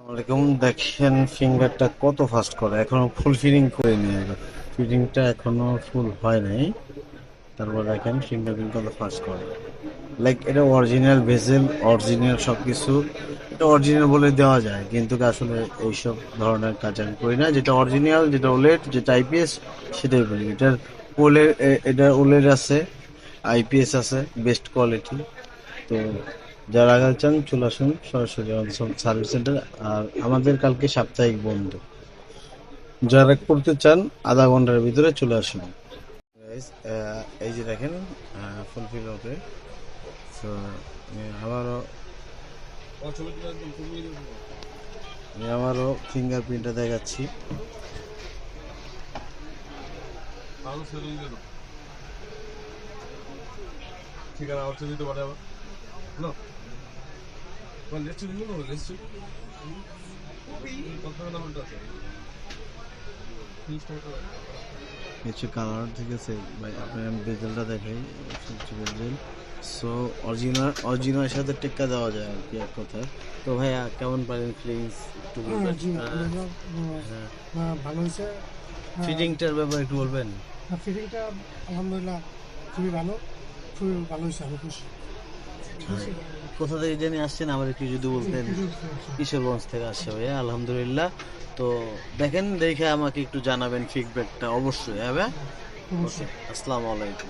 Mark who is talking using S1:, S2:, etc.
S1: ওরকম দেখেন ফিঙ্গারটা কত ফাস্ট করে, এখনো ফুল ফিডিং করিনি, ফিডিংটা এখনো ফুল হয় নাই। তারপর দেখেন ফিঙ্গারপ্রিন্ট কত ফাস্ট করে, লাইক এটা অরিজিনাল ভেসেল, অরিজিনাল সবকিছু। এটা অরিজিনাল বলে দেওয়া যায়, কিন্তু আসলে এইসব ধরনের কাজ আমি করি না। যেটা অরিজিনাল, যেটা ওলেড, যেটা আইপিএস, সেটাই বলি। এটার ওলেড, এটা ওলেড আছে, আইপিএস আছে, বেস্ট কোয়ালিটি। তো যারা আগাল চান চলে আসুন সরাসরি আমাদের সার্ভিস সেন্টার। আর আমাদের কালকে সাপ্তাহিক বন্ধ, যারা করতে চান আধা ঘন্টার ভিতরে চলে আসুন। Guys, এই যে দেখেন ফুলফিল ওকে। তো আবারও আমি আবারও ফিঙ্গারপ্রিন্টটা দেখাচ্ছি।
S2: ঠিকানা হচ্ছে দিতে পারে আবার হ্যালো লিস্ট দিন না লিস্ট কত নাম্বারটা আছে
S1: কিছু কালার, ঠিক আছে ভাই, আপনার আমি বেজেলটা দেখাই। বেজেল, সো অরিজিনাল, অরিজিনালের সাথে টেক্কা দেওয়া যায় আর কি, এক কথায়। তো ভাইয়া কেমন পারেন প্লিজ একটু বলবেন?
S3: জি আলহামদুলিল্লাহ,
S1: হ্যাঁ,
S3: ভালো হয়েছে।
S1: ফিটিংটার ব্যাপারে একটু বলবেন?
S3: ফিটিংটা আলহামদুলিল্লাহ খুবই ভালো হয়েছে, আমি খুশি।
S1: হ্যাঁ। কোথা থেকে জানি আসছেন, আবার একটু যদি বলতেন। কিশোরগঞ্জ থেকে আসছে ভাইয়া, আলহামদুলিল্লাহ। তো দেখেন, দেখে আমাকে একটু জানাবেন ফিডব্যাকটা অবশ্যই। হ্যাঁ ভাই, ওকে, আসসালামু আলাইকুম।